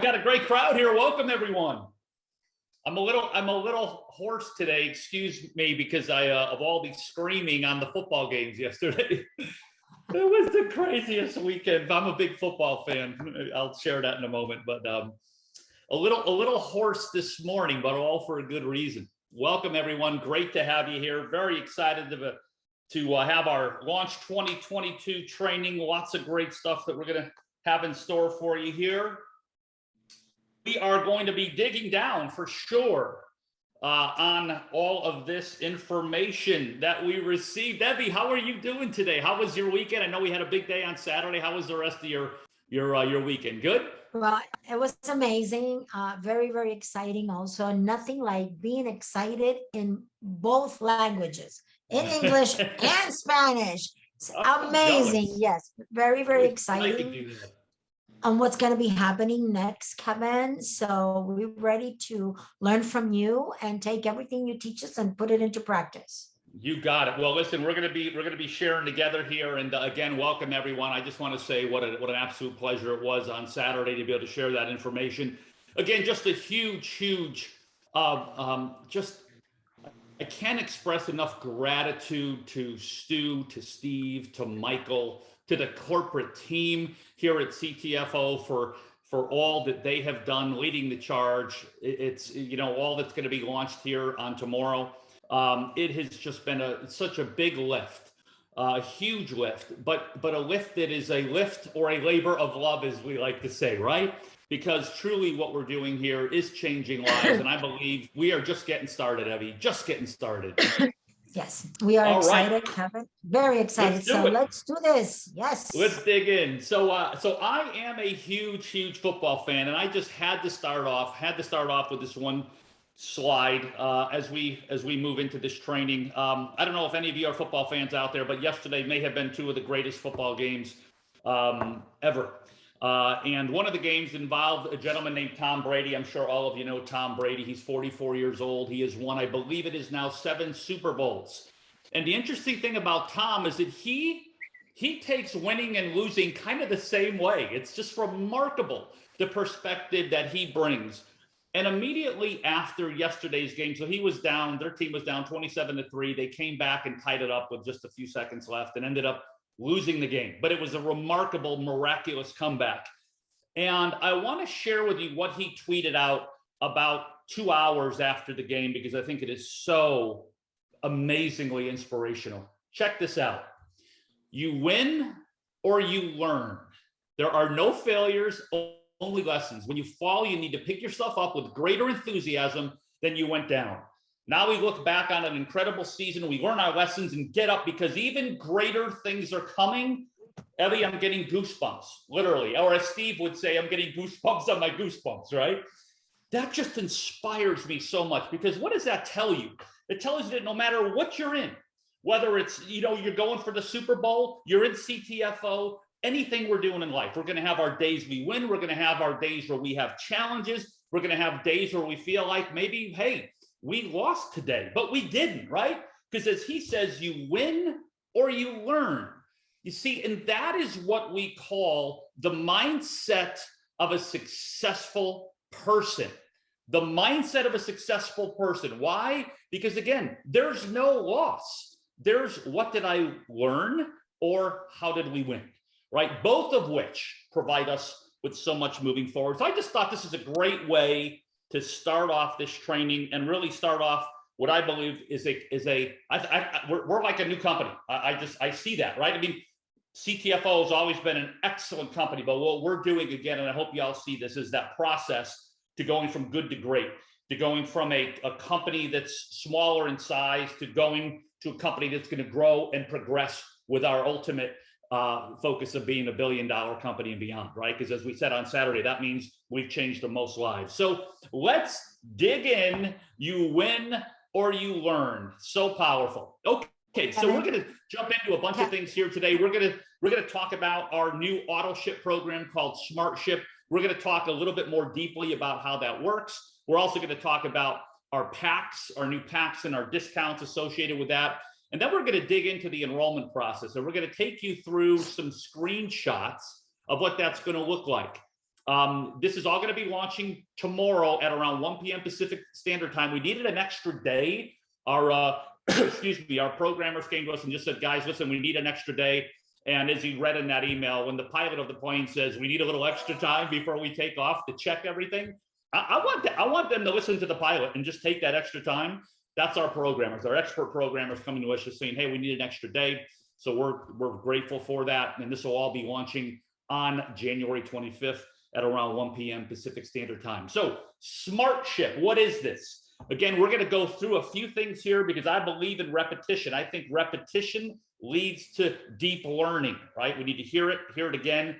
Got a great crowd here. Welcome, everyone. I'm a little hoarse today. Excuse me, because of all the screaming on the football games yesterday. It was the craziest weekend. I'm a big football fan. I'll share that in a moment. But a little hoarse this morning, but all for a good reason. Welcome, everyone. Great to have you here. Very excited to have our Launch 2022 training. Lots of great stuff that we're going to have in store for you here. We are going to be digging down for sure on all of this information that we received. Evie, how are you doing today? How was your weekend? I know we had a big day on Saturday. How was the rest of your weekend? Good? Well, it was amazing. Very, very exciting also. Nothing like being excited in both languages, in English and Spanish. It's amazing. Jealous. Yes, very, very I exciting. can do that. On what's going to be happening next, Kevin. So we're ready to learn from you and take everything you teach us and put it into practice. You got it. Well, listen, we're going to be sharing together here, and again, welcome everyone. I just want to say what an absolute pleasure it was on Saturday to be able to share that information. Again, just a huge, just I can't express enough gratitude to Stu, to Steve, to Michael, to the corporate team here at CTFO for all that they have done, leading the charge. It's, you know, all that's going to be launched here on tomorrow. It has just been such a big lift, a huge lift, but a lift that is a lift or a labor of love, as we like to say, right? Because truly what we're doing here is changing lives. And I believe we are just getting started, Evie, just getting started. Yes, we are excited, right. Kevin. Very excited. Let's do this. Yes. Let's dig in. So I am a huge football fan, and I just had to start off with this one slide as we move into this training. I don't know if any of you are football fans out there, but yesterday may have been two of the greatest football games ever. And one of the games involved a gentleman named Tom Brady. I'm sure all of you know Tom Brady. He's 44 years old. He has won, I believe it is now 7 Super Bowls. And the interesting thing about Tom is that he takes winning and losing kind of the same way. It's just remarkable, the perspective that he brings. And immediately after yesterday's game, so he was down, their team was down 27-3. They came back and tied it up with just a few seconds left and ended up losing the game. But it was a remarkable, miraculous comeback. And I want to share with you what he tweeted out about 2 hours after the game, because I think it is so amazingly inspirational. Check this out. You win or you learn. There are no failures, only lessons. When you fall, you need to pick yourself up with greater enthusiasm than you went down. Now we look back on an incredible season. We learn our lessons and get up, because even greater things are coming. Ellie, I'm getting goosebumps, literally. Or as Steve would say, I'm getting goosebumps on my goosebumps, right? That just inspires me so much, because what does that tell you? It tells you that no matter what you're in, whether it's, you know, you're going for the Super Bowl, you're in CTFO, anything we're doing in life, we're going to have our days we win. We're going to have our days where we have challenges. We're going to have days where we feel like maybe, hey, we lost today, but we didn't, right? Because as he says, you win or you learn. You see, and that is what we call the mindset of a successful person. The mindset of a successful person. Why? Because again, there's no loss. There's what did I learn or how did we win, right? Both of which provide us with so much moving forward. So I just thought this is a great way to start off this training and really start off what I believe we're like a new company. I see that, right? I mean, CTFO has always been an excellent company, but what we're doing again, and I hope you all see this, is that process to going from good to great, to going from a company that's smaller in size to going to a company that's going to grow and progress with our ultimate focus of being $1 billion company and beyond, right? Because as we said on Saturday, that means we've changed the most lives. So let's dig in. You win or you learn. So powerful. Okay, so we're going to jump into a bunch of things here today. We're going to talk about our new auto ship program called SmartShip. We're going to talk a little bit more deeply about how that works. We're also going to talk about our packs, our new packs, and our discounts associated with that. And then we're going to dig into the enrollment process. And we're going to take you through some screenshots of what that's going to look like. This is all going to be launching tomorrow at around 1 p.m. Pacific Standard Time. We needed an extra day. Our excuse me, our programmers came to us and just said, guys, listen, we need an extra day. And as you read in that email, when the pilot of the plane says we need a little extra time before we take off to check everything, I want them to listen to the pilot and just take that extra time. That's our programmers, our expert programmers coming to us just saying, hey, we need an extra day. So we're grateful for that. And this will all be launching on January 25th at around 1 p.m. Pacific Standard Time. So SmartShip, what is this? Again, we're going to go through a few things here because I believe in repetition. I think repetition leads to deep learning, right? We need to hear it again,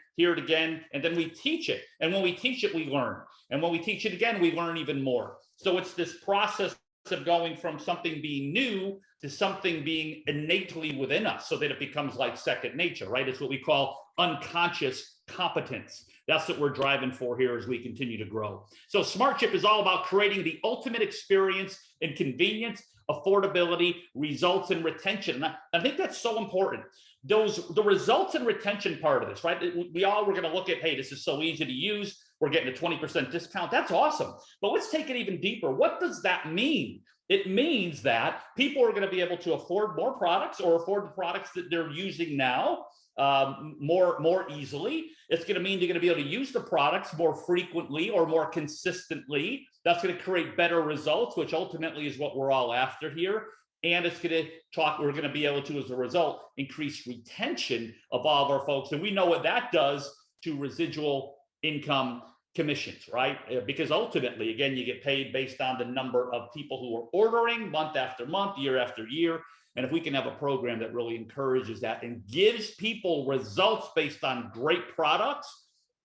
and then we teach it. And when we teach it, we learn. And when we teach it again, we learn even more. So it's this process of going from something being new to something being innately within us so that it becomes like second nature, right? It's what we call unconscious competence. That's what we're driving for here as we continue to grow. So SmartShip is all about creating the ultimate experience in convenience, affordability, results, and retention. And I think that's so important. The results and retention part of this, right? We're going to look at, hey, this is so easy to use. We're getting a 20% discount. That's awesome. But let's take it even deeper. What does that mean? It means that people are going to be able to afford more products or afford the products that they're using now more easily. It's going to mean they're going to be able to use the products more frequently or more consistently. That's going to create better results, which ultimately is what we're all after here. And it's going to we're going to be able to, as a result, increase retention of all of our folks. And we know what that does to residual income commissions, right? Because ultimately, again, you get paid based on the number of people who are ordering month after month, year after year. And if we can have a program that really encourages that and gives people results based on great products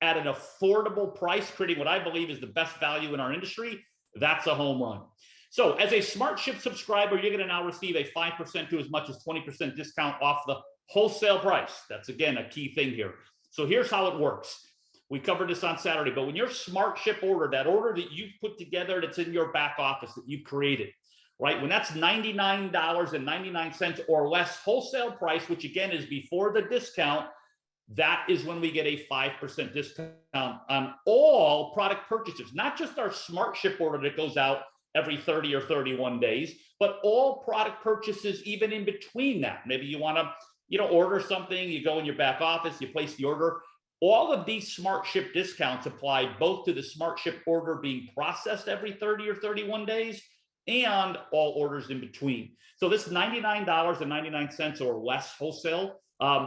at an affordable price, creating what I believe is the best value in our industry, that's a home run. So as a SmartShip subscriber, you're going to now receive a 5% to as much as 20% discount off the wholesale price. That's, again, a key thing here. So here's how it works. We covered this on Saturday, but when your SmartShip order, that order that you've put together that's in your back office that you've created, right? When that's $99.99 or less wholesale price, which again is before the discount, that is when we get a 5% discount on all product purchases, not just our SmartShip order that goes out every 30 or 31 days, but all product purchases even in between that. Maybe you want to, order something, you go in your back office, you place the order. All of these SmartShip discounts apply both to the SmartShip order being processed every 30 or 31 days and all orders in between. So this $99.99 or less wholesale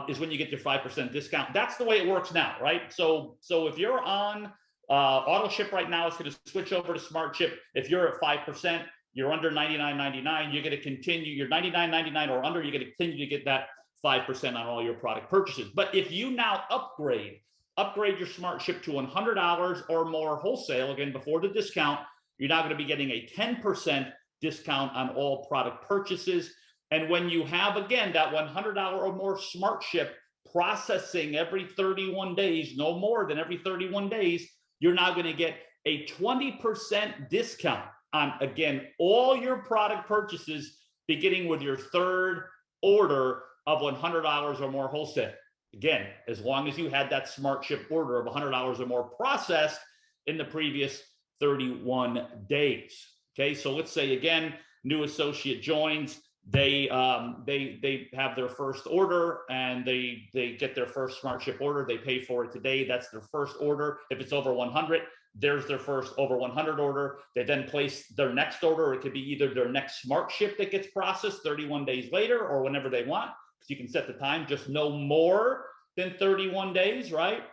is when you get your 5% discount. That's the way it works now, right? So if you're on auto ship right now, it's going to switch over to SmartShip. If you're at 5%, you're under $99.99, you're going to continue, you're $99.99 or under, you're going to continue to get that 5% on all your product purchases. But if you now upgrade your SmartShip to $100 or more wholesale, again, before the discount, you're now going to be getting a 10% discount on all product purchases. And when you have, again, that $100 or more SmartShip processing every 31 days, no more than every 31 days, you're now going to get a 20% discount on, again, all your product purchases, beginning with your third order of $100 or more wholesale. Again, as long as you had that SmartShip order of $100 or more processed in the previous 31 days. Okay, so let's say again, new associate joins, they have their first order and they get their first SmartShip order. They pay for it today. That's their first order. If it's over 100, there's their first over 100 order. They then place their next order. It could be either their next SmartShip that gets processed 31 days later or whenever they want. You can set the time, just no more than 31 days, right?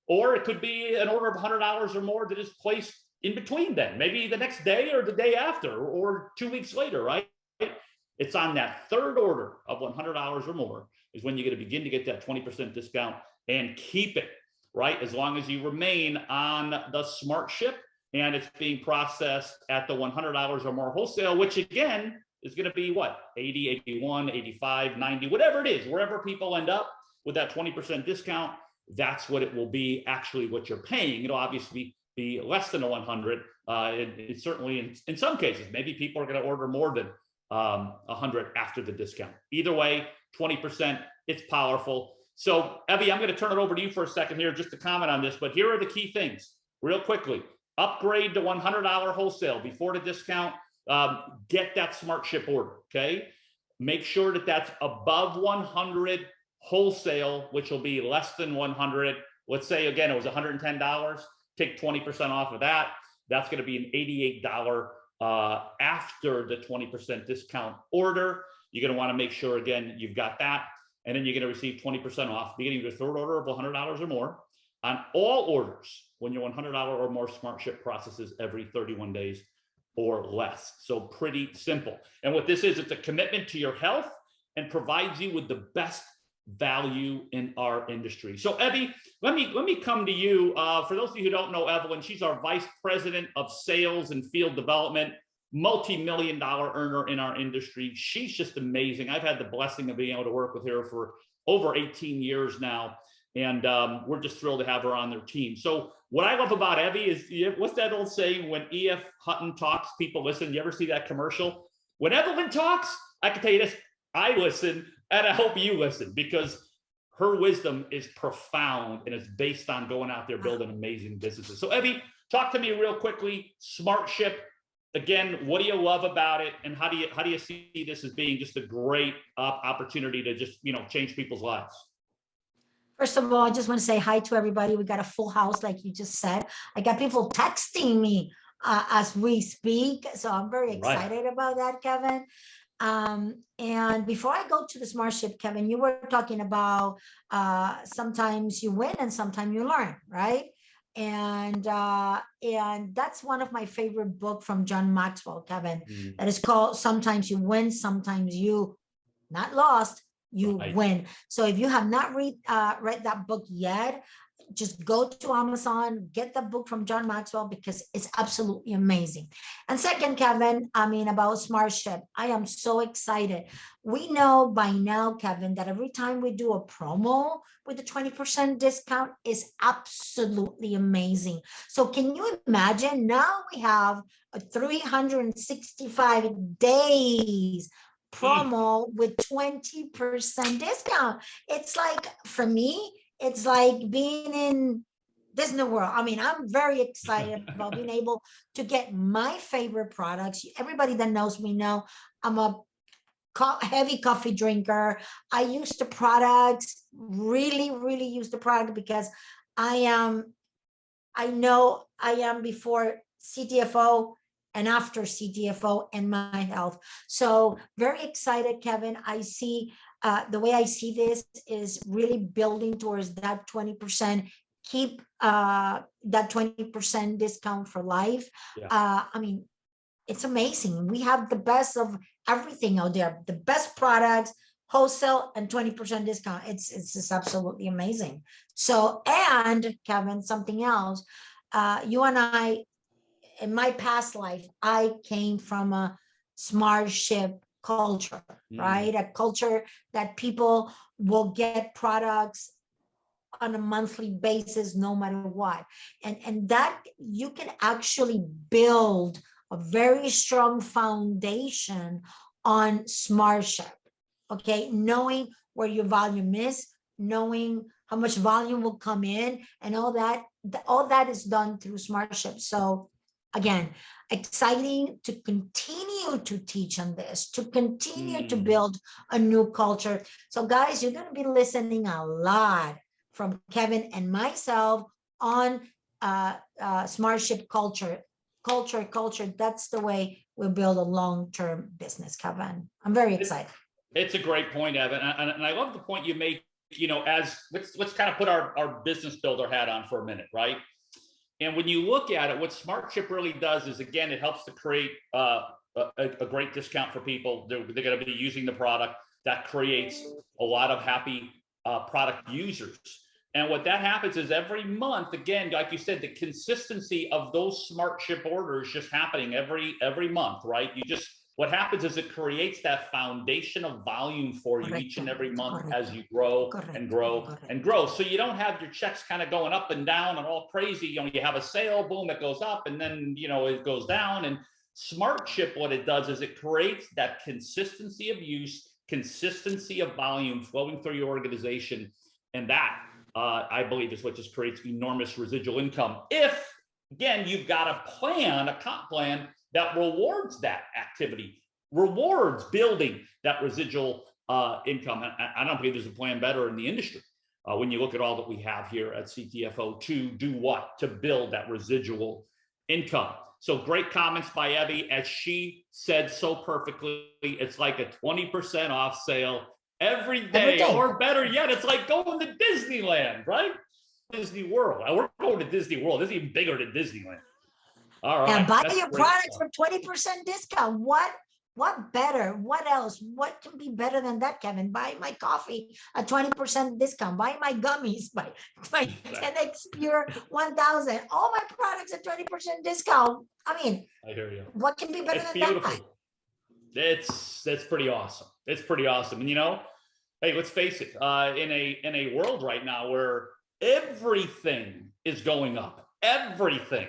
Or it could be an order of $100 or more that is placed in between then, maybe the next day or the day after or 2 weeks later, right? It's on that third order of $100 or more is when you're going to begin to get that 20% discount and keep it, right? As long as you remain on the SmartShip and it's being processed at the $100 or more wholesale, which again, is going to be what? 80, 81, 85, 90, whatever it is, wherever people end up with that 20% discount, that's what it will be, actually what you're paying. It'll obviously be less than a 100. It's certainly in some cases, maybe people are going to order more than 100 after the discount. Either way, 20%, it's powerful. So Evie, I'm going to turn it over to you for a second here just to comment on this, but here are the key things real quickly. Upgrade to $100 wholesale before the discount. Get that SmartShip order, okay? Make sure that that's above 100 wholesale, which will be less than 100. Let's say, again, it was $110. Take 20% off of that. That's going to be an $88 after the 20% discount order. You're going to want to make sure, again, you've got that. And then you're going to receive 20% off beginning of your third order of $100 or more on all orders when your $100 or more SmartShip processes every 31 days or less. So pretty simple. And what this is, it's a commitment to your health and provides you with the best value in our industry. So Evie, let me come to you. For those of you who don't know Evelyn, she's our Vice President of Sales and Field Development, multi-million-dollar earner in our industry. She's just amazing. I've had the blessing of being able to work with her for over 18 years now. And we're just thrilled to have her on their team. So what I love about Evie is, what's that old saying? When E.F. Hutton talks, people listen. You ever see that commercial? When Evelyn talks, I can tell you this, I listen, and I hope you listen, because her wisdom is profound and it's based on going out there building amazing businesses. So Evie, talk to me real quickly. SmartShip, again, what do you love about it, and how do you see this as being just a great opportunity to just change people's lives? First of all, I just want to say hi to everybody. We got a full house, like you just said. I got people texting me as we speak, so I'm very excited about that, Kevin. And before I go to the SmartShip, Kevin, you were talking about sometimes you win and sometimes you learn, right? And that's one of my favorite book from John Maxwell, Kevin, that is called Sometimes You Win, Sometimes You Not Lost, You Win. So if you have not read that book yet, just go to Amazon, get the book from John Maxwell, because it's absolutely amazing. And second, Kevin, about SmartShip, I am so excited. We know by now, Kevin, that every time we do a promo with a 20% discount is absolutely amazing. So can you imagine, now we have a 365 days promo with 20% discount. It's like, for me, it's like being in Disney World. I'm very excited about being able to get my favorite products. Everybody that knows me know I'm a heavy coffee drinker. I use the products, really use the product, because I know I am before CTFO and after CTFO and my health. So very excited, Kevin. I see the way I see this is really building towards that 20%, keep that 20% discount for life. Yeah. It's amazing. We have the best of everything out there, the best products, wholesale, and 20% discount. It's just absolutely amazing. So, and Kevin, something else, you and I, in my past life, I came from a SmartShip culture, right? A culture that people will get products on a monthly basis, no matter what. And that you can actually build a very strong foundation on SmartShip, okay? Knowing where your volume is, knowing how much volume will come in, and all that is done through SmartShip. So again, exciting to continue to teach on this, to continue to build a new culture. So guys, you're going to be listening a lot from Kevin and myself on SmartShip culture. That's the way we build a long-term business, Kevin. I'm very excited. It's a great point, Evan. And I love the point you make, as let's kind of put our business builder hat on for a minute, right? And when you look at it, what SmartShip really does is, again, it helps to create a great discount for people. They're going to be using the product. That creates a lot of happy product users. And what that happens is every month, again, like you said, the consistency of those SmartShip orders just happening every month, right? What happens is it creates that foundation of volume for you each and every month as you grow and grow and grow. So you don't have your checks kind of going up and down and all crazy. You have a sale, boom, it goes up, and then, it goes down. And SmartShip, what it does is it creates that consistency of use, consistency of volume flowing through your organization. And that, I believe, is what just creates enormous residual income. If, again, you've got a plan, a comp plan that rewards that activity, rewards building that residual income. And I don't believe there's a plan better in the industry when you look at all that we have here at CTFO to do what? To build that residual income. So great comments by Evie. As she said so perfectly, it's like a 20% off sale every day, or better yet, it's like going to Disneyland, right? Disney World. We're going to Disney World. This is even bigger than Disneyland. All right. And buy your products for 20% discount. What better? What else? What can be better than that, Kevin? Buy my coffee at 20% discount. Buy my gummies by 10x Pure 1000. All my products at 20% discount. I mean, I hear you. What can be better than that? That's pretty awesome. It's pretty awesome. And hey, let's face it. In a world right now where everything is going up, everything.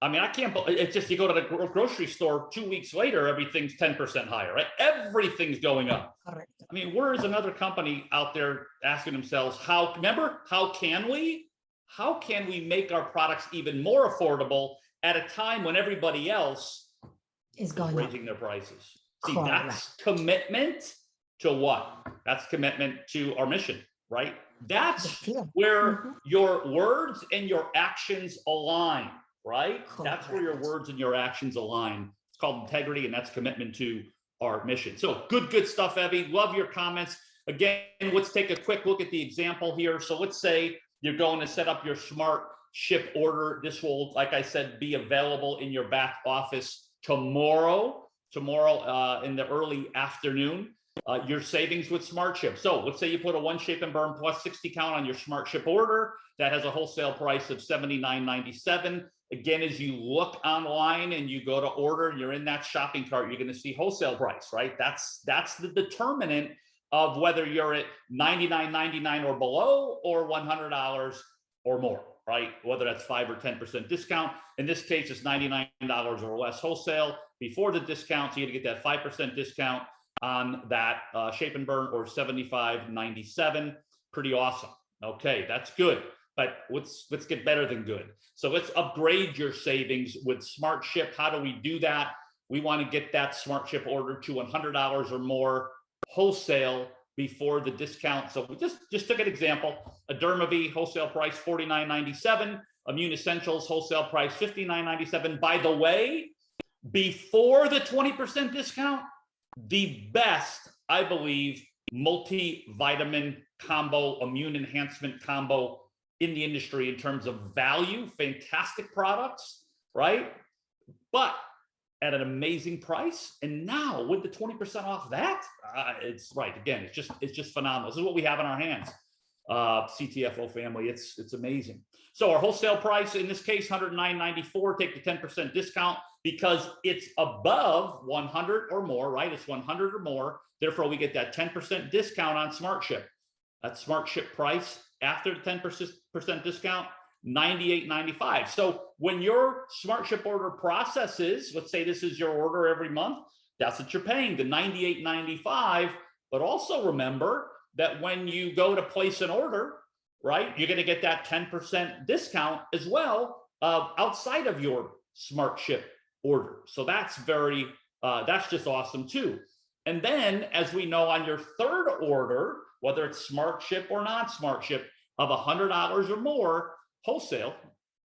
I mean, I can't believe it's just you go to the grocery store 2 weeks later, everything's 10% higher, right? Everything's going up. Correct. I mean, where is another company out there asking themselves, how can we make our products even more affordable at a time when everybody else is raising their prices? See, that's commitment to what? That's commitment to our mission, right? That's where your words and your actions align. Right? That's where your words and your actions align. It's called integrity, and that's commitment to our mission. So good stuff, Evie. Love your comments. Again, let's take a quick look at the example here. So let's say you're going to set up your SmartShip order. This will, like I said, be available in your back office tomorrow in the early afternoon. Your savings with SmartShip. So let's say you put a 1 shape and burn plus 60 count on your SmartShip order. That has a wholesale price of $79.97. Again, as you look online and you go to order and you're in that shopping cart, you're going to see wholesale price, right? That's the determinant of whether you're at $99.99 or below, or $100 or more, right? Whether that's 5 or 10% discount. In this case, it's $99 or less wholesale. Before the discount, you're going to get that 5% discount on that shape and burn, or $75.97. Pretty awesome. Okay, that's good. But let's get better than good. So let's upgrade your savings with SmartShip. How do we do that? We want to get that SmartShip order to $100 or more wholesale before the discount. So we just took an example. A Dermavie wholesale price $49.97. Immune Essentials wholesale price $59.97. By the way, before the 20% discount, the best, I believe, multivitamin combo, immune enhancement combo in the industry in terms of value. Fantastic products, right? But at an amazing price. And now with the 20% off that, it's right. Again, it's just phenomenal. This is what we have in our hands. CTFO family, it's amazing. So our wholesale price in this case, $109.94. Take the 10% discount because it's above 100 or more, right? It's 100 or more. Therefore, we get that 10% discount on SmartShip. That SmartShip price after the 10% discount, $98.95. So when your SmartShip order processes, let's say this is your order every month, that's what you're paying, the $98.95. But also remember that when you go to place an order, right, you're going to get that 10% discount as well outside of your SmartShip order. So that's that's just awesome too. And then, as we know, on your third order, whether it's SmartShip or not SmartShip, of $100 or more wholesale,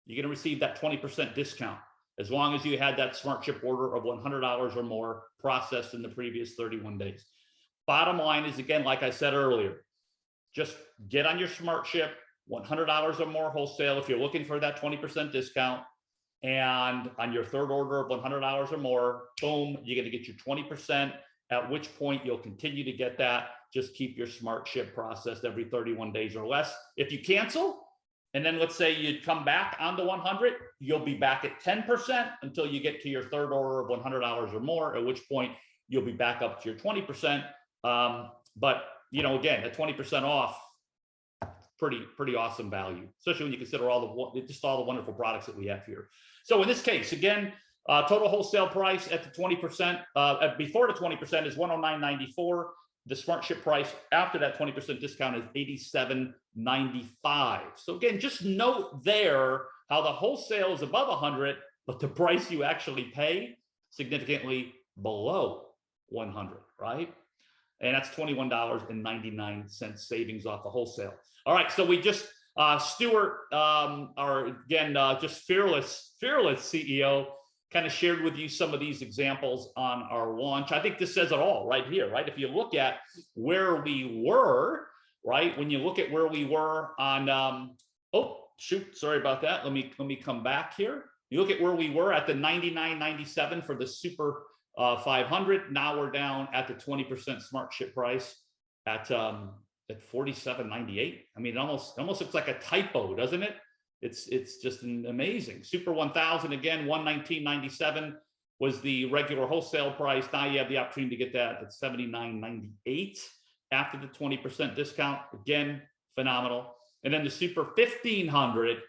you're going to receive that 20% discount as long as you had that SmartShip order of $100 or more processed in the previous 31 days. Bottom line is, again, like I said earlier, just get on your SmartShip, $100 or more wholesale if you're looking for that 20% discount. And on your third order of $100 or more, boom, you're going to get your 20%, at which point you'll continue to get that. Just keep your SmartShip processed every 31 days or less. If you cancel, and then let's say you come back on the 100, you'll be back at 10% until you get to your third order of $100 or more, at which point you'll be back up to your 20%. But again, at 20% off, pretty awesome value, especially when you consider all the wonderful products that we have here. So in this case, again, total wholesale price at the 20%, before the 20% is $109.94. The SmartShip price after that 20% discount is $87.95. So again, just note there how the wholesale is above 100, but the price you actually pay significantly below 100, right? And that's $21.99 savings off the wholesale. All right, so we just Stuart, our again just fearless CEO, kind of shared with you some of these examples on our launch. I think this says it all right here, right? If you look at where we were, right? When you look at where we were on, oh shoot, sorry about that. Let me come back here. You look at where we were at the $99.97 for the Super 500. Now we're down at the 20% SmartShip price at $47.98. I mean, it almost looks like a typo, doesn't it? It's just amazing. Super 1000 again, $119.97 was the regular wholesale price. Now you have the opportunity to get that at $79.98 after the 20% discount. Again, phenomenal. And then the Super 1500,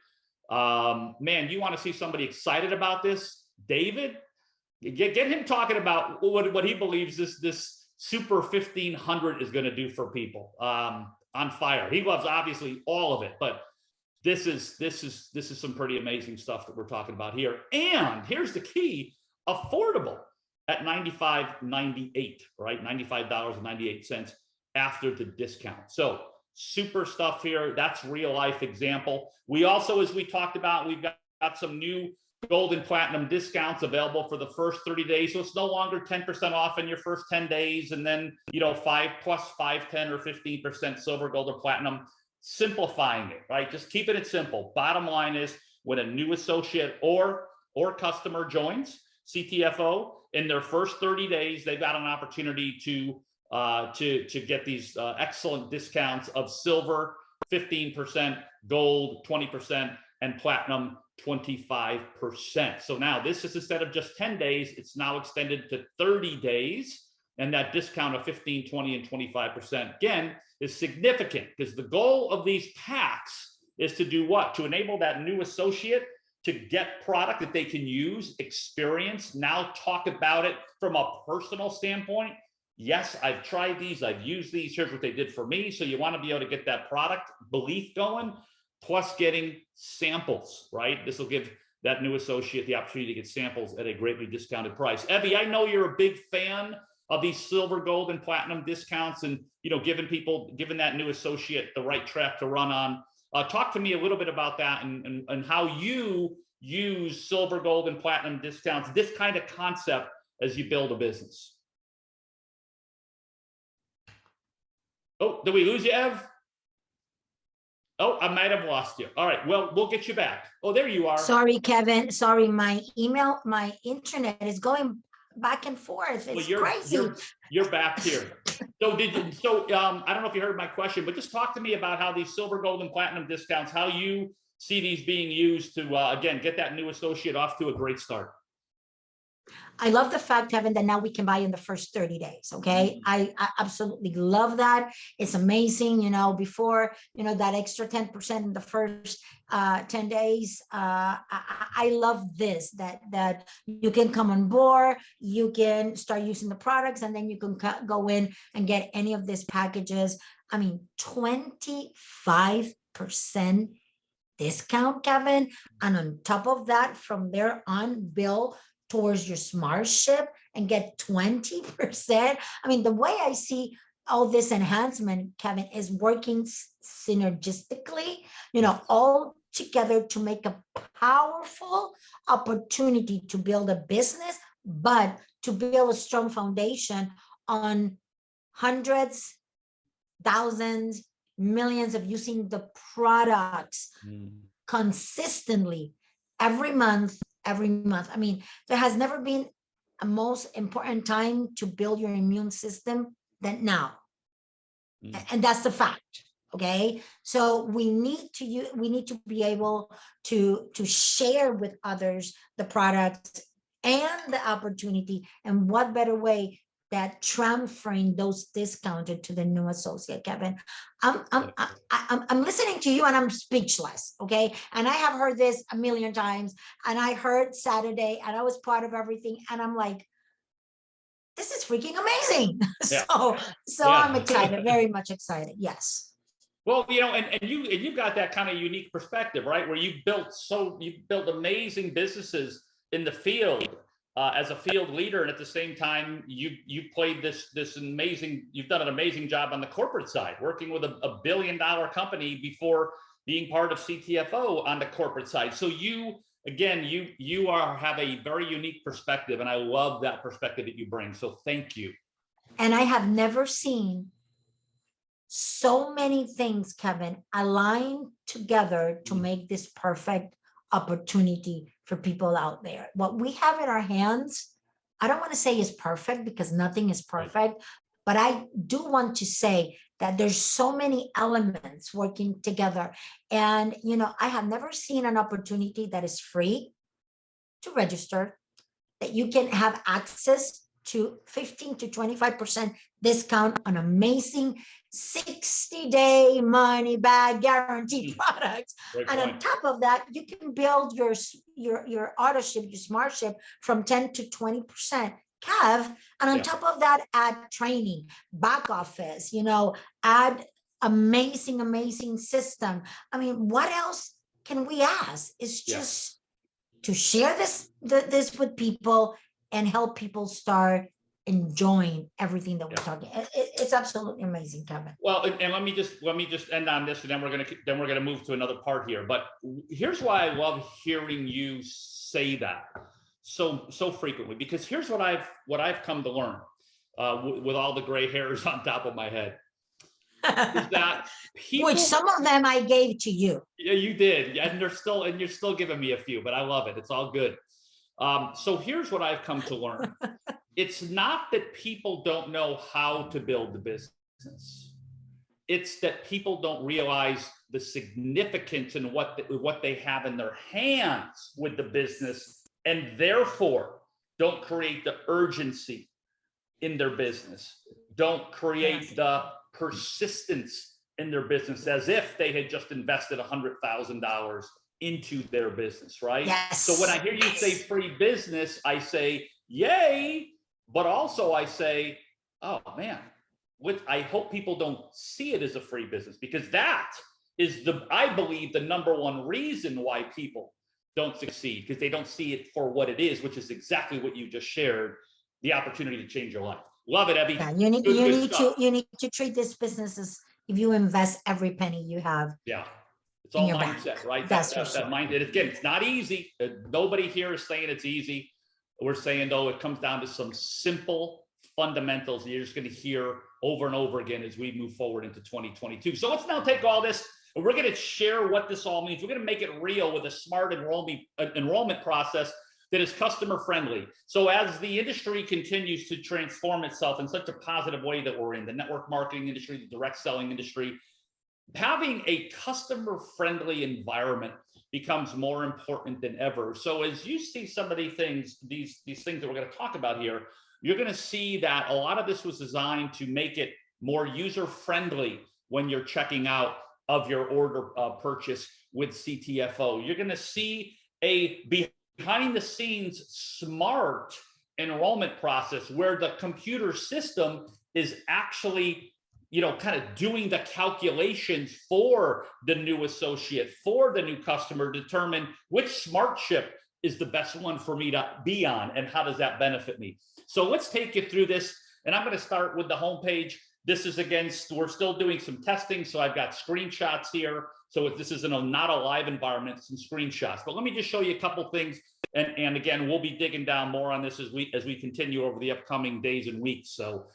man, you want to see somebody excited about this? David, get him talking about what he believes this Super 1500 is going to do for people. On fire. He loves obviously all of it, but this is some pretty amazing stuff that we're talking about here. And here's the key: affordable at $95.98, right? $95.98 after the discount. So super stuff here. That's real life example. We also, as we talked about, we've got some new gold and platinum discounts available for the first 30 days. So it's no longer 10% off in your first 10 days, and then 5 plus 5, 10 or 15% silver, gold, or platinum. Simplifying it, right? Just keeping it simple. Bottom line is, when a new associate or customer joins CTFO in their first 30 days, they've got an opportunity to get these excellent discounts of silver 15%, gold 20%, and platinum 25%. So now this is, instead of just 10 days, it's now extended to 30 days. And that discount of 15, 20, and 25%, again, is significant, because the goal of these packs is to do what? To enable that new associate to get product that they can use, experience, now talk about it from a personal standpoint. Yes, I've tried these, I've used these, here's what they did for me. So you want to be able to get that product belief going, plus getting samples, right? This will give that new associate the opportunity to get samples at a greatly discounted price. Evie, I know you're a big fan of these silver, gold, and platinum discounts, and giving that new associate the right track to run on. Talk to me a little bit about that, and how you use silver, gold, and platinum discounts, this kind of concept, as you build a business. Oh, did we lose you, Ev? Oh, I might have lost you. All right, well, we'll get you back. Oh, there you are. Sorry, Kevin. Sorry, my internet is going back and forth. It's crazy. You're back here. So I don't know if you heard my question, but just talk to me about how these silver, gold, and platinum discounts, how you see these being used to, again, get that new associate off to a great start. I love the fact, Kevin, that now we can buy in the first 30 days. Okay. I absolutely love that. It's amazing. Before, that extra 10% in the first 10 days. I love this, that you can come on board, you can start using the products, and then you can go in and get any of these packages. I mean, 25% discount, Kevin. And on top of that, from there on, bill towards your SmartShip and get 20%. I mean, the way I see all this enhancement, Kevin, is working synergistically, all together to make a powerful opportunity to build a business, but to build a strong foundation on hundreds, thousands, millions of using the products consistently every month. I mean, there has never been a most important time to build your immune system than now. And that's the fact. Okay. So we need to be able to share with others the products and the opportunity. And what better way that transferring those discounted to the new associate, Kevin. I'm listening to you and I'm speechless, okay? And I have heard this a million times, and I heard Saturday, and I was part of everything, and I'm like, this is freaking amazing. Yeah. So I'm excited, very much excited. Yes. Well, you know, and you got that kind of unique perspective, right? Where you built amazing businesses in the field as a field leader, and at the same time, you played this amazing. You've done an amazing job on the corporate side, working with a billion-dollar company before being part of CTFO on the corporate side. So you have a very unique perspective, and I love that perspective that you bring. So thank you. And I have never seen so many things, Kevin, align together to make this perfect opportunity for people out there. What we have in our hands, I don't want to say is perfect because nothing is perfect, but I do want to say that there's so many elements working together. And, you know, I have never seen an opportunity that is free to register, that you can have access to 15 to 25% discount on amazing 60-day money back guaranteed products. And on top of that, you can build your auto ship, your smart ship from 10 to 20% Kev. And on top of that, add training, back office, you know, add amazing system. I mean, what else can we ask? It's just to share this with people and help people start enjoying everything that we're talking. It's absolutely amazing, Kevin. Well, and let me just end on this, and then we're gonna move to another part here. But here's why I love hearing you say that so frequently, because here's what I've come to learn with all the gray hairs on top of my head is that people, which some of them I gave to you. Yeah, you did, and you're still giving me a few, but I love it. It's all good. So here's what I've come to learn. It's not that people don't know how to build the business. It's that people don't realize the significance in what they have in their hands with the business, and therefore don't create the urgency in their business. Don't create the persistence in their business as if they had just invested $100,000 into their business, right? Yes. So when I hear you say free business, I say, yay, but also I say, oh man, I hope people don't see it as a free business, because that is I believe the number one reason why people don't succeed, because they don't see it for what it is, which is exactly what you just shared, the opportunity to change your life. Love it, Evie. Yeah, you need to treat this business as if you invest every penny you have. Yeah. It's all mindset, right? That's that mind. And again, it's not easy. Nobody here is saying it's easy. We're saying, though, it comes down to some simple fundamentals you're just going to hear over and over again as we move forward into 2022. So let's now take all this, and we're going to share what this all means. We're going to make it real with a smart enrollment process that is customer friendly. So as the industry continues to transform itself in such a positive way that we're in, the network marketing industry, the direct selling industry, having a customer friendly environment becomes more important than ever. So as you see some of these things that we're going to talk about here, you're going to see that a lot of this was designed to make it more user friendly when you're checking out of your order purchase with CTFO. You're going to see a behind the scenes smart enrollment process where the computer system is actually, you know, kind of doing the calculations for the new associate, for the new customer, determine which SmartShip is the best one for me to be on and how does that benefit me. So let's take you through this. And I'm going to start with the homepage. This is we're still doing some testing. So I've got screenshots here. So if this is not a live environment, some screenshots. But let me just show you a couple things. And again, we'll be digging down more on this as we continue over the upcoming days and weeks. So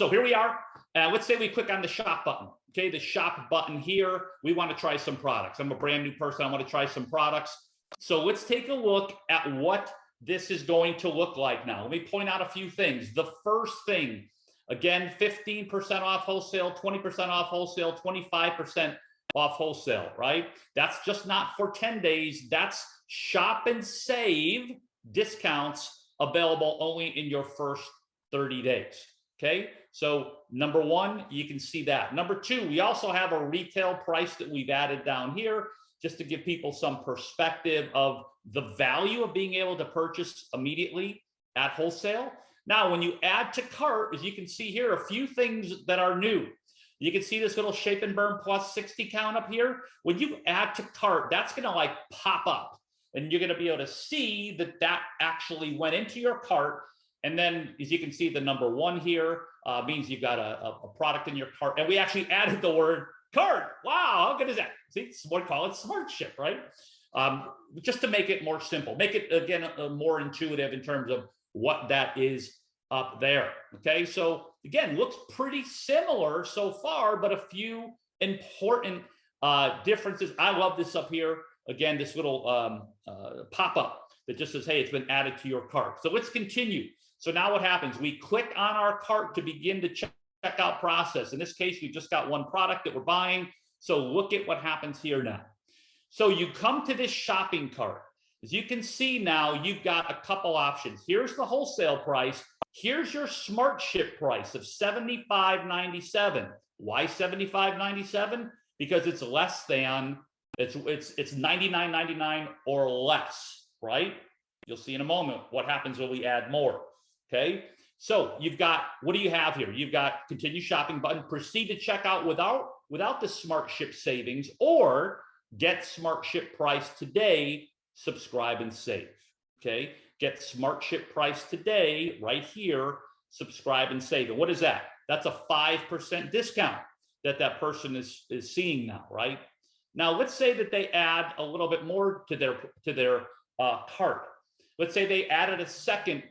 here we are. Let's say we click on the shop button. Okay, the shop button here. We want to try some products. I'm a brand new person. I want to try some products. So let's take a look at what this is going to look like now. Let me point out a few things. The first thing, again, 15% off wholesale, 20% off wholesale, 25% off wholesale, right? That's just not for 10 days. That's shop and save discounts available only in your first 30 days. Okay, so number one, you can see that. Number two, we also have a retail price that we've added down here just to give people some perspective of the value of being able to purchase immediately at wholesale. Now, when you add to cart, as you can see here, a few things that are new. You can see this little shape and burn plus 60 count up here. When you add to cart, that's going to like pop up, and you're going to be able to see that that actually went into your cart. And then, as you can see, the number 1 here means you've got a product in your cart. And we actually added the word cart. Wow, how good is that? See, it's what we call it SmartShip, right? Just to make it more simple, make it, again, more intuitive in terms of what that is up there. Okay, so again, looks pretty similar so far, but a few important differences. I love this up here. Again, this little pop-up that just says, hey, it's been added to your cart. So let's continue. So now what happens? We click on our cart to begin the checkout process. In this case, we just got one product that we're buying. So look at what happens here now. So you come to this shopping cart. As you can see now, you've got a couple options. Here's the wholesale price. Here's your SmartShip price of $75.97. Why $75.97? Because it's less than, it's $99.99 or less, right? You'll see in a moment what happens when we add more. Okay, so you've got, what do you have here? You've got continue shopping button, proceed to checkout without the SmartShip savings, or get SmartShip price today, subscribe and save. Okay, get SmartShip price today right here, subscribe and save. And what is that? That's a 5% discount that person is seeing now, right? Now let's say that they add a little bit more to their cart. Let's say they added a second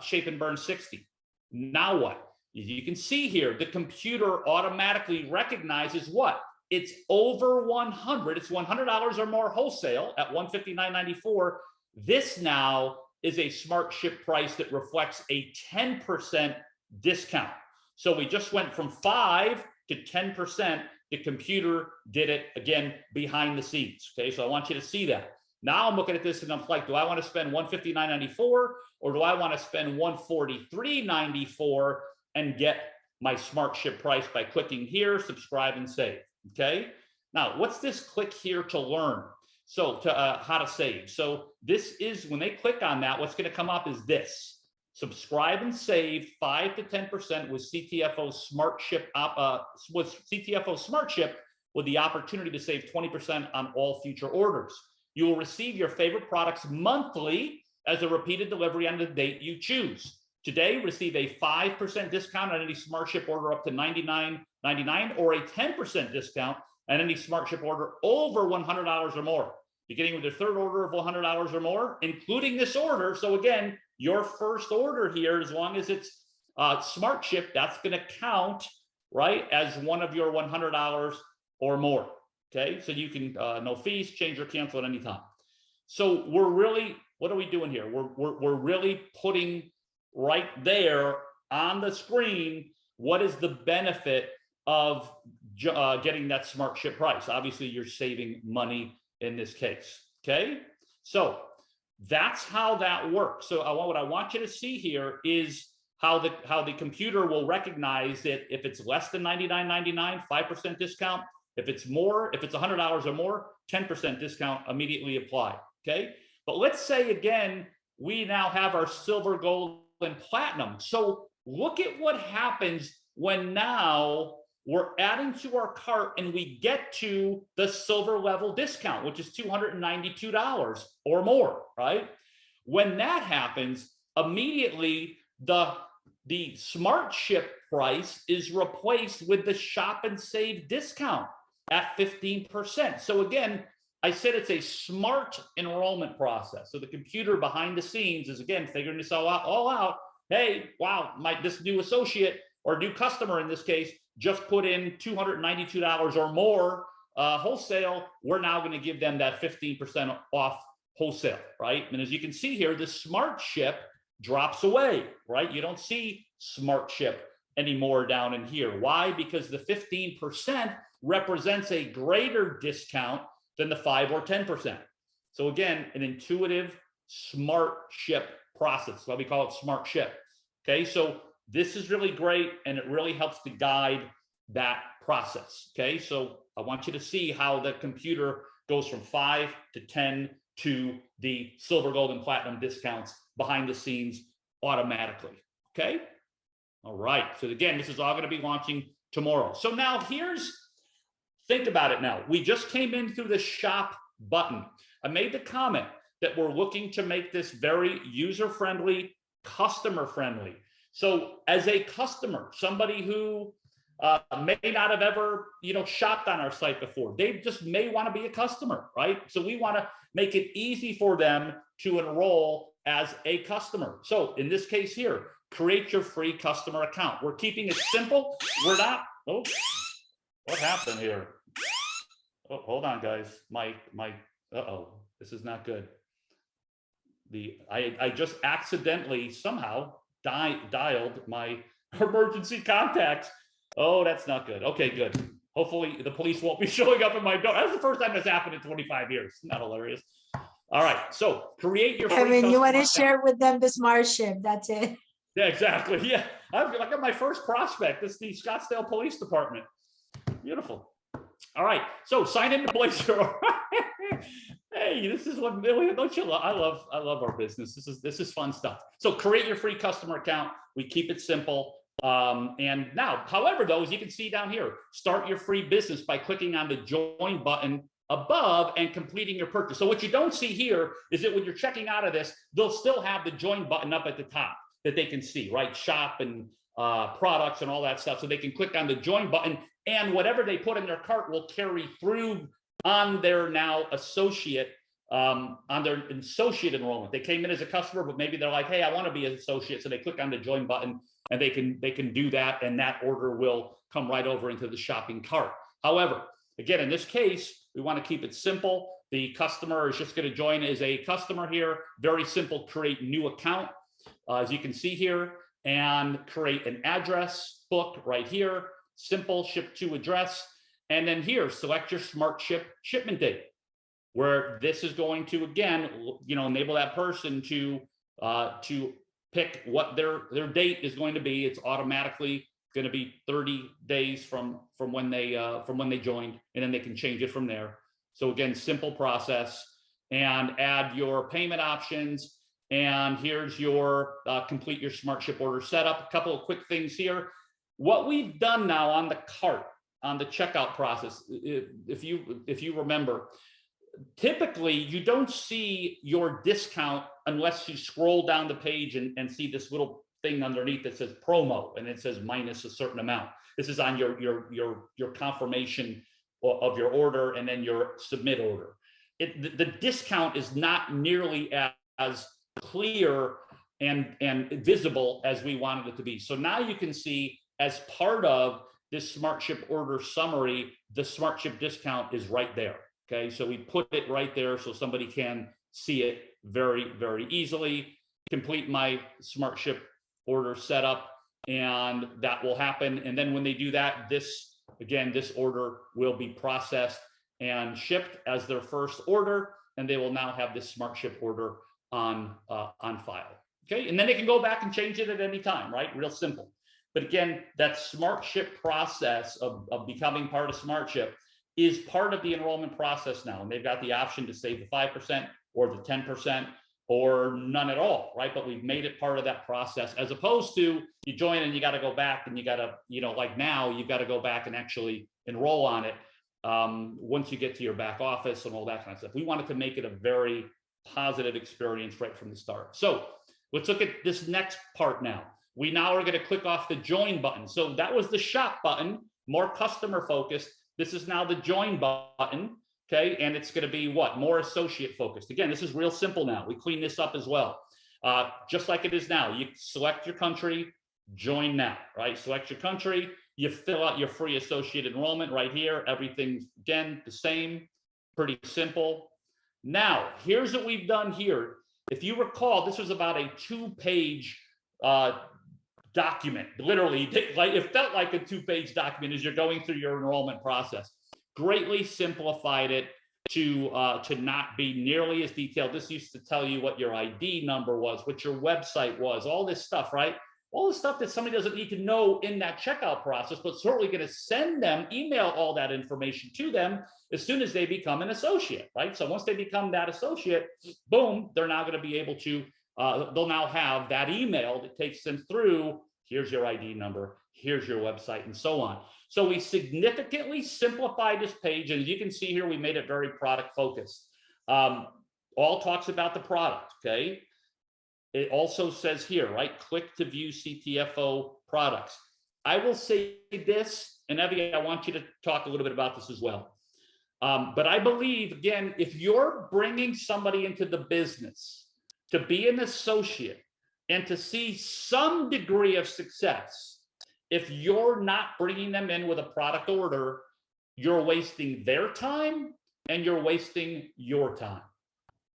shape and burn 60. Now what? You can see here, the computer automatically recognizes what? It's over 100. It's $100 or more wholesale at $159.94. This now is a SmartShip price that reflects a 10% discount. So we just went from 5 to 10%. The computer did it again behind the scenes. Okay, so I want you to see that. Now I'm looking at this and I'm like, do I want to spend $159.94 or do I want to spend $143.94 and get my SmartShip price by clicking here, subscribe and save? Okay. Now, what's this click here to learn? So to how to save. So this is, when they click on that, what's going to come up is this: subscribe and save 5 to 10% with CTFO SmartShip. With CTFO SmartShip, with the opportunity to save 20% on all future orders. You will receive your favorite products monthly as a repeated delivery on the date you choose. Today, receive a 5% discount on any SmartShip order up to $99.99 or a 10% discount on any SmartShip order over $100 or more, beginning with your third order of $100 or more, including this order. So again, your first order here, as long as it's SmartShip, that's going to count, right, as one of your $100 or more. Okay, so you can no fees, change or cancel at any time. So we're really, what are we doing here? We're really putting right there on the screen what is the benefit of getting that SmartShip price. Obviously, you're saving money in this case. Okay, so that's how that works. So what I want you to see here is how the computer will recognize that if it's less than $99.99, 5% discount. If it's more, if it's $100 or more, 10% discount immediately applied. Okay, but let's say again, we now have our silver, gold, and platinum. So look at what happens when now we're adding to our cart and we get to the silver level discount, which is $292 or more, right? When that happens, immediately the SmartShip price is replaced with the shop and save discount at 15%. So again, I said it's a smart enrollment process. So the computer behind the scenes is again figuring this all out. Hey, wow, this new associate or new customer in this case just put in $292 or more wholesale. We're now going to give them that 15% off wholesale, right? And as you can see here, the SmartShip drops away, right? You don't see SmartShip anymore down in here. Why? Because the 15% represents a greater discount than the 5 or 10%. So again, an intuitive SmartShip process. That's why we call it SmartShip. Okay, so this is really great and it really helps to guide that process. Okay, so I want you to see how the computer goes from 5 to 10 to the silver, gold, and platinum discounts behind the scenes automatically. Okay. All right. So again, this is all going to be launching tomorrow. So now think about it now. We just came in through the shop button. I made the comment that we're looking to make this very user-friendly, customer-friendly. So as a customer, somebody who may not have ever, shopped on our site before, they just may want to be a customer, right? So we want to make it easy for them to enroll as a customer. So in this case here, create your free customer account. We're keeping it simple. We're not, oh, what happened here? Oh, hold on, guys. Uh-oh, this is not good. I just accidentally somehow dialed my emergency contacts. Oh, that's not good. Okay, good. Hopefully the police won't be showing up at my door. That's the first time that's happened in 25 years. Isn't that hilarious? All right, so create your free Evan, you want to account. share with them the SmartShip. That's it. Yeah, exactly. Yeah, I got my first prospect. It's the Scottsdale Police Department. Beautiful. All right, so sign in to place your. Hey, this is what don't you love? I love our business. This is fun stuff. So create your free customer account. We keep it simple. And now, however, though, as you can see down here, start your free business by clicking on the join button above and completing your purchase. So what you don't see here is that when you're checking out of this, they'll still have the join button up at the top that they can see, right? Shop and products and all that stuff. So they can click on the join button, and whatever they put in their cart will carry through on their now associate, on their associate enrollment. They came in as a customer, but maybe they're like, hey, I want to be an associate. So they click on the join button and they can do that, and that order will come right over into the shopping cart. However, again, in this case, we want to keep it simple. The customer is just going to join as a customer here. Very simple, create new account, as you can see here, and create an address book right here. Simple, ship to address. And then here, select your SmartShip shipment date, where this is going to, again, enable that person to pick what their date is going to be. It's automatically going to be 30 days from when they joined, and then they can change it from there. So again, simple process, and add your payment options. And here's your complete your SmartShip order setup. A couple of quick things here. What we've done now on the cart, on the checkout process, if you remember, typically you don't see your discount unless you scroll down the page and see this little thing underneath that says promo, and it says minus a certain amount. This is on your confirmation of your order, and then your submit order. The discount is not nearly as clear and visible as we wanted it to be. So now you can see, as part of this SmartShip order summary, the SmartShip discount is right there. Okay, so we put it right there so somebody can see it very, very easily. Complete my SmartShip order setup, and that will happen. And then when they do that, this order will be processed and shipped as their first order, and they will now have this SmartShip order on file. Okay, and then they can go back and change it at any time, right? Real simple. But again, that SmartShip process of becoming part of SmartShip is part of the enrollment process now. And they've got the option to save the 5% or the 10% or none at all, right? But we've made it part of that process, as opposed to you join and you got to go back and you got to, like now, you've got to go back and actually enroll on it once you get to your back office and all that kind of stuff. We wanted to make it a very positive experience right from the start. So let's look at this next part now. We now are going to click off the join button. So that was the shop button, more customer focused. This is now the join button, okay? And it's going to be what? More associate focused. Again, this is real simple now. We clean this up as well. Just like it is now. You select your country, join now, right? Select your country, you fill out your free associate enrollment right here. Everything's, again, the same, pretty simple. Now, here's what we've done here. If you recall, this was about a 2-page document. Literally, it felt like a 2-page document as you're going through your enrollment process. Greatly simplified it to not be nearly as detailed. This used to tell you what your ID number was, what your website was, all this stuff, right? All the stuff that somebody doesn't need to know in that checkout process, but certainly going to send them, email all that information to them as soon as they become an associate, right? So once they become that associate, boom, they're now going to be able to they'll now have that email that takes them through, here's your ID number, here's your website, and so on. So we significantly simplified this page, and as you can see here, we made it very product focused. All talks about the product, okay? It also says here, right, click to view CTFO products. I will say this, and Evie, I want you to talk a little bit about this as well. But I believe, again, if you're bringing somebody into the business to be an associate and to see some degree of success, if you're not bringing them in with a product order, you're wasting their time and you're wasting your time.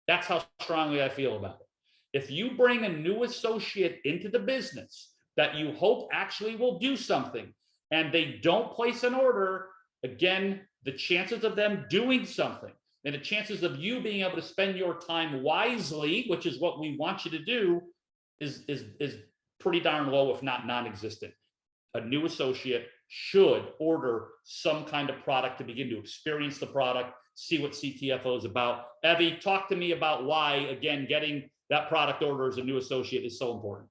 That's how strongly I feel about it. If you bring a new associate into the business that you hope actually will do something and they don't place an order, again, the chances of them doing something and the chances of you being able to spend your time wisely, which is what we want you to do, is pretty darn low, if not non-existent. A new associate should order some kind of product to begin to experience the product, see what CTFO is about. Evie, talk to me about why, again, getting that product order as a new associate is so important.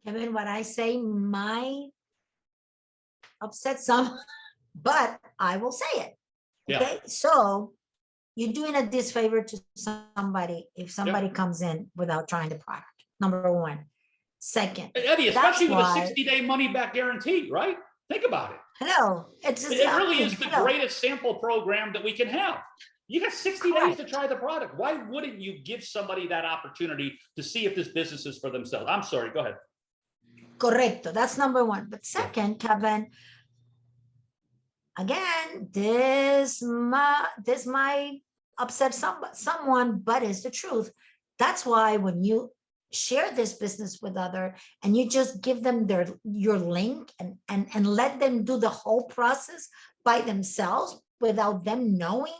Kevin, what I say might upset some, but I will say it. Okay, Yeah. so you're doing a disfavor to somebody if somebody comes in without trying the product. Number one. Second, Evie, especially with a 60-day money-back guarantee, right? Think about it. Hello, it really is the greatest sample program that we can have. You got 60 days to try the product. Why wouldn't you give somebody that opportunity to see if this business is for themselves? I'm sorry, go ahead. Correcto, that's number one. But second, Kevin, again, this might upset someone, but it's the truth. That's why when you share this business with other and you just give them your link and let them do the whole process by themselves without them knowing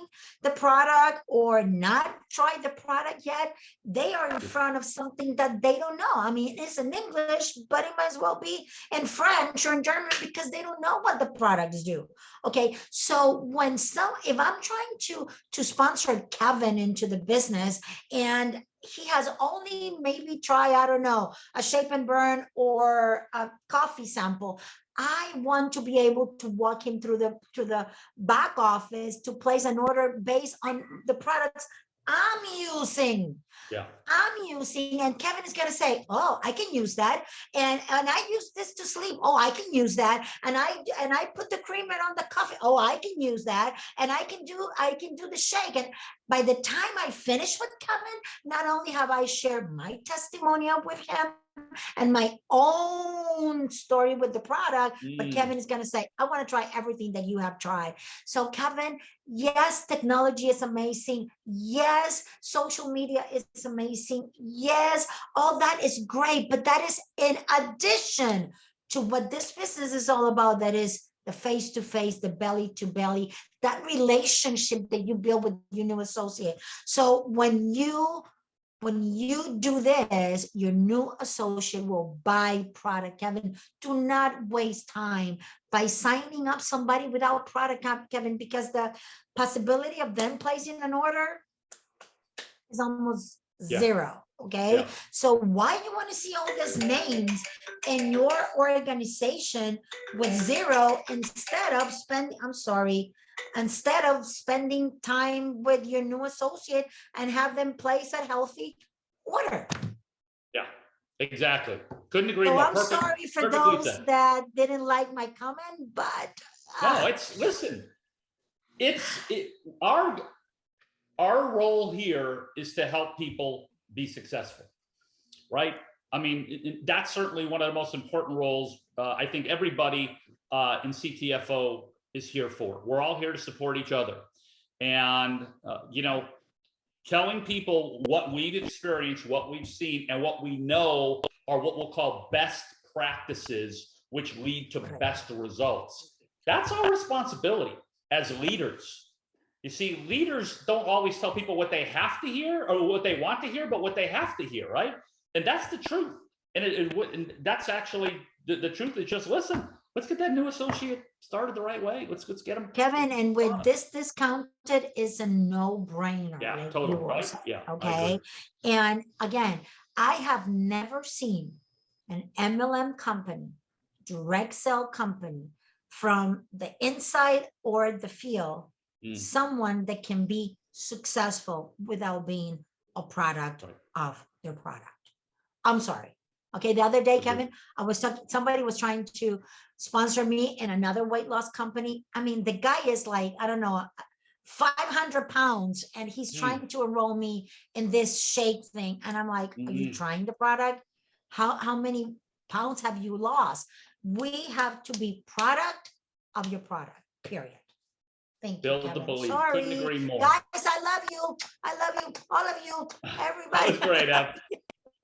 the product or not try the product yet, they are in front of something that they don't know. I mean, it's in English, but it might as well be in French or in German because they don't know what the products do. Okay, so if I'm trying to sponsor Kevin into the business and he has only maybe try, I don't know, a shape and burn or a coffee sample, I want to be able to walk him through the back office to place an order based on the products I'm using. Yeah. I'm using, and Kevin is going to say, oh, I can use that. And I use this to sleep. Oh, I can use that. And I put the creamer on the coffee. Oh, I can use that. And I can do the shake. And by the time I finish with Kevin, not only have I shared my testimonial with him and my own story with the product, but Kevin is going to say, I want to try everything that you have tried. So Kevin, yes, technology is amazing. Yes, social media is amazing. Yes, all that is great, but that is in addition to what this business is all about. That is the face-to-face, the belly-to-belly, that relationship that you build with your new associate. So when you do this, your new associate will buy product. Kevin, do not waste time by signing up somebody without product, Kevin, because the possibility of them placing an order is almost zero. Okay, so why you want to see all these names in your organization with zero instead of spending time with your new associate and have them place a healthy order? Yeah, exactly. Couldn't agree more. So I'm sorry for those that didn't like my comment, but no, our role here is to help people be successful, right? I mean, that's certainly one of the most important roles I think everybody in CTFO is here for. We're all here to support each other. And, telling people what we've experienced, what we've seen, and what we know are what we'll call best practices, which lead to best results. That's our responsibility as leaders. You see, leaders don't always tell people what they have to hear or what they want to hear, but what they have to hear, right? And that's the truth. And that's actually the truth is just listen. let's get that new associate started the right way. Let's get them. Kevin, and with this discounted is a no-brainer, Yeah, like totally. you were Right. saying, Yeah, I agree. okay? And again, I have never seen an MLM company, direct sell company, from the inside or the field, someone that can be successful without being a product Right. of their product. I'm sorry. Okay, the other day, Agreed. Kevin, I was somebody was trying to sponsor me in another weight loss company. I mean, the guy is like, I don't know, 500 pounds, and he's trying to enroll me in this shake thing. And I'm like, are you trying the product? How many pounds have you lost? We have to be product of your product, period. Thank you, Build the Kevin. belief. Sorry, Couldn't agree more. guys, I love you. I love you, all of you, everybody. That was great, Ev.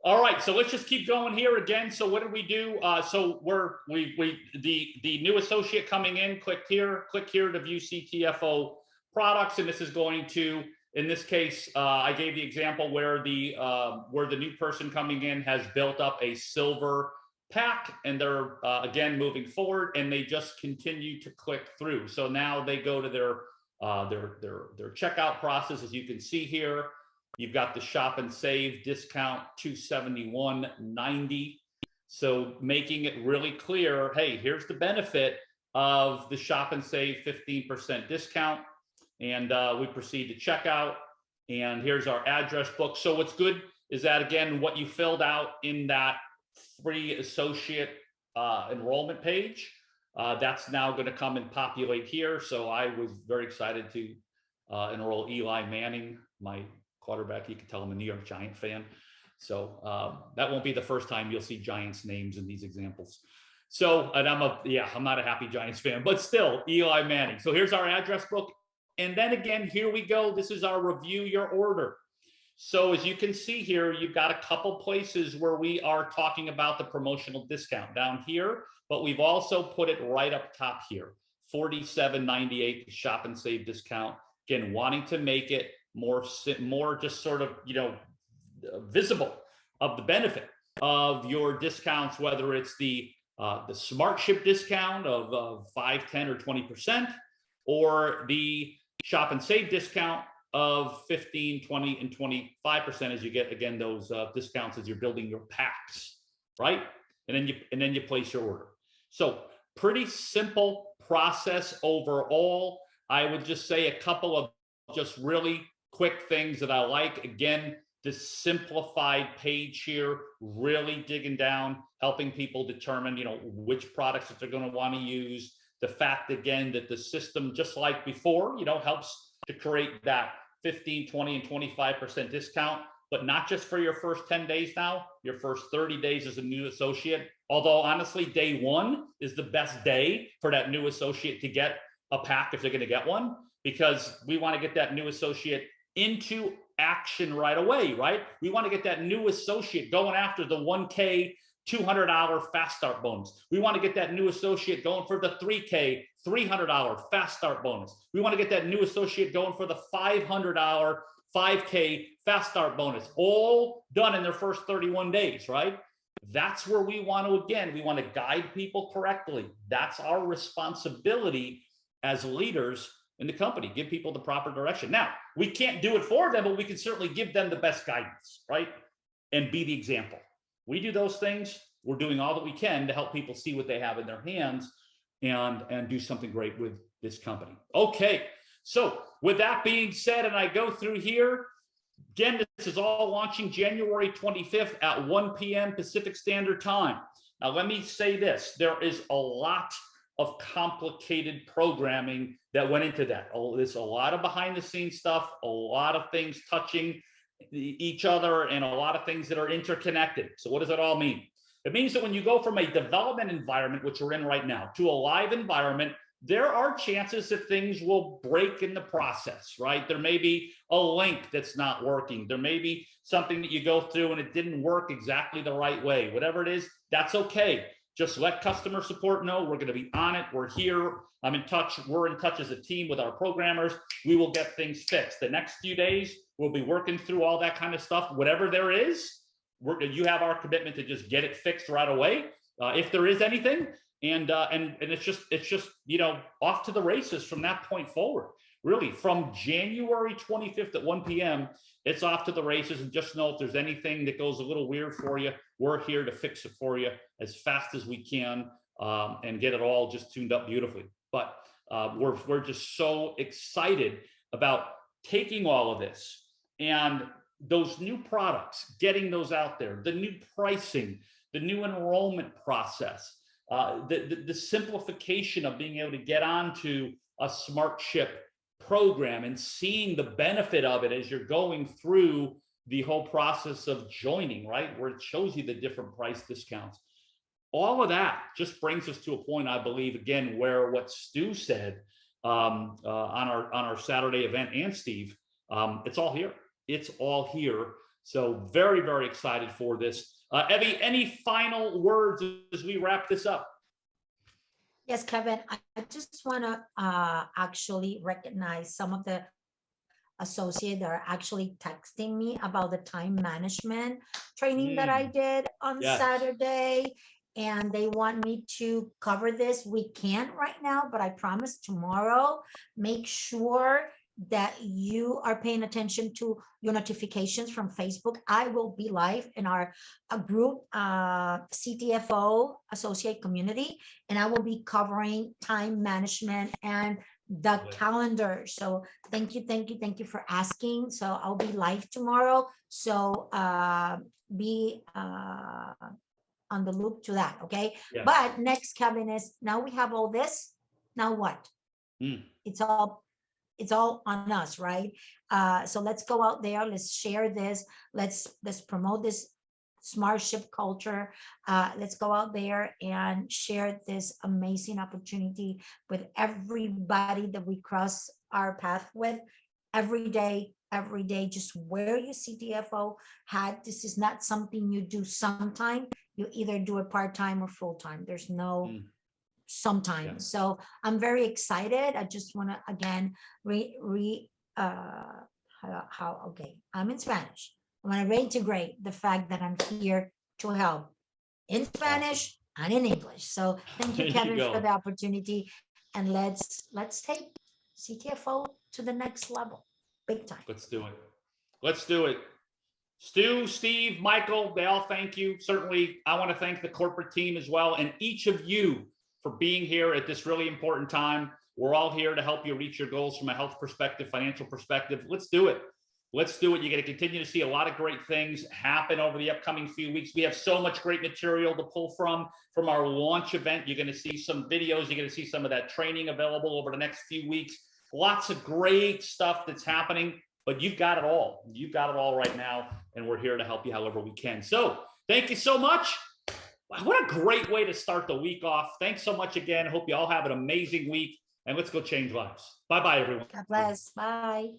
All right, so let's just keep going here again. So what did we do? So the new associate coming in, click here to view CTFO products, and this is going to, in this case, I gave the example where the new person coming in has built up a silver pack, and they're again moving forward, and they just continue to click through. So now they go to their checkout process, as you can see here. You've got the shop and save discount $271.90. So making it really clear, hey, here's the benefit of the shop and save 15% discount. And we proceed to checkout. And here's our address book. So what's good is that, again, what you filled out in that free associate enrollment page, that's now going to come and populate here. So I was very excited to enroll Eli Manning, my quarterback. You can tell I'm a New York Giant fan. So that won't be the first time you'll see Giants names in these examples. So, and I'm not a happy Giants fan, but still Eli Manning. So here's our address book. And then again, here we go. This is our review your order. So as you can see here, you've got a couple places where we are talking about the promotional discount down here, but we've also put it right up top here, $47.98 shop and save discount. Again, wanting to make it more just sort of, visible of the benefit of your discounts, whether it's the SmartShip discount of 5, 10, or 20%, or the shop and save discount of 15, 20, and 25% as you get, again, those discounts as you're building your packs, right? And then you place your order. So pretty simple process overall. I would just say a couple of just really quick things that I like. Again, this simplified page here, really digging down, helping people determine, which products that they're going to want to use. The fact, again, that the system, just like before, helps to create that 15, 20, and 25% discount, but not just for your first 10 days now, your first 30 days as a new associate. Although honestly, day one is the best day for that new associate to get a pack if they're going to get one, because we want to get that new associate into action right away, right? We want to get that new associate going after the 1K $200 fast start bonus. We want to get that new associate going for the 3K $300 fast start bonus. We want to get that new associate going for the $500 5K fast start bonus, all done in their first 31 days, right? That's where we want to, again, we want to guide people correctly. That's our responsibility as leaders in the company, give people the proper direction. Now, we can't do it for them, but we can certainly give them the best guidance, right? And be the example. We do those things. We're doing all that we can to help people see what they have in their hands and do something great with this company. Okay, so with that being said, and I go through here, again, this is all launching January 25th at 1 p.m. Pacific Standard Time. Now, let me say this. There is a lot of complicated programming that went into that. Oh, there's a lot of behind the scenes stuff, a lot of things touching each other, and a lot of things that are interconnected. So what does it all mean? It means that when you go from a development environment, which we're in right now, to a live environment, there are chances that things will break in the process, right? There may be a link that's not working. There may be something that you go through and it didn't work exactly the right way. Whatever it is, that's okay. Just let customer support know. We're going to be on it. We're here. I'm in touch. We're in touch as a team with our programmers. We will get things fixed. The next few days, we'll be working through all that kind of stuff. Whatever there is, you have our commitment to just get it fixed right away, if there is anything. and it's just off to the races from that point forward. Really, from January 25th at 1 p.m., it's off to the races. And just know if there's anything that goes a little weird for you, we're here to fix it for you as fast as we can, and get it all just tuned up beautifully. But we're just so excited about taking all of this and those new products, getting those out there, the new pricing, the new enrollment process, the simplification of being able to get onto a SmartShip program and seeing the benefit of it as you're going through the whole process of joining, right? Where it shows you the different price discounts. All of that just brings us to a point, I believe, again, where what Stu said on our Saturday event, and Steve, it's all here. It's all here. So very, very excited for this. Evie, any final words as we wrap this up? Yes, Kevin, I just want to actually recognize some of the associates that are actually texting me about the time management training that I did on Saturday. And they want me to cover this. We can't right now, but I promise tomorrow, make sure that you are paying attention to your notifications from Facebook. I will be live in our group, CTFO Associate Community, and I will be covering time management and the calendar. So thank you for asking. So I'll be live tomorrow. So be on the loop to that, okay? Yeah. But next, Kevin, is now we have all this. Now what? It's all on us, right? So let's go out there. Let's share this. Let's promote this SmartShip culture. Let's go out there and share this amazing opportunity with everybody that we cross our path with every day. Just wear your CTFO hat. This is not something you do sometime. You either do it part-time or full-time. There's no sometime. Yeah. So I'm very excited. I just want to again okay, I'm in Spanish. I want to reintegrate the fact that I'm here to help in Spanish and in English. So thank you, Kevin, for the opportunity. And let's take CTFO to the next level. Big time. Let's do it. Let's do it. Stu, Steve, Michael, they all thank you. Certainly, I want to thank the corporate team as well, and each of you for being here at this really important time. We're all here to help you reach your goals from a health perspective, financial perspective. Let's do it. Let's do it. You're going to continue to see a lot of great things happen over the upcoming few weeks. We have so much great material to pull from our launch event. You're going to see some videos. You're going to see some of that training available over the next few weeks. Lots of great stuff that's happening, but you've got it all. You've got it all right now, and we're here to help you however we can. So thank you so much. What a great way to start the week off. Thanks so much again. Hope you all have an amazing week, and let's go change lives. Bye-bye, everyone. God bless. Bye.